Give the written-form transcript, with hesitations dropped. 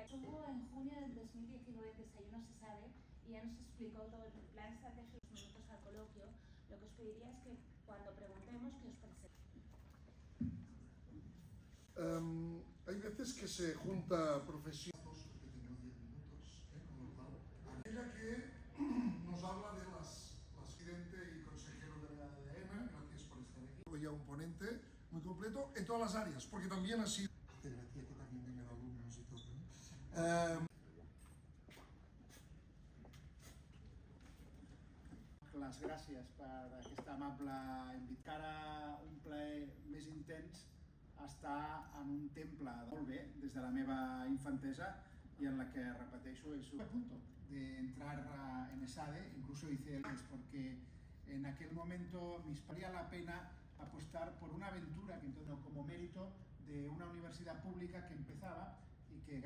Estuvo en junio del 2019 en Desayuno se sabe y ya nos explicó todo el plan estratégico de los minutos al coloquio. Lo que os pediría es que cuando preguntemos que os presentéis. Hay veces que se junta profesión. Que tengo 10 minutos, con lo cual. Ella que nos habla de las presidente y consejero de la ADN, gracias por estar aquí. Ya un ponente muy completo en todas las áreas, porque también ha sido. Gracias que también tienen alumnos y todo. Les gràcies per aquesta amable invitada. Ara un plaer més intens estar en un temple molt bé des de la meva infantesa y en la que, repeteixo, es un punto de entrar en ESADE, incluso hice el porque en aquel momento me valía la pena apostar por una aventura que entonces como mérito de una universidad pública que empezaba y que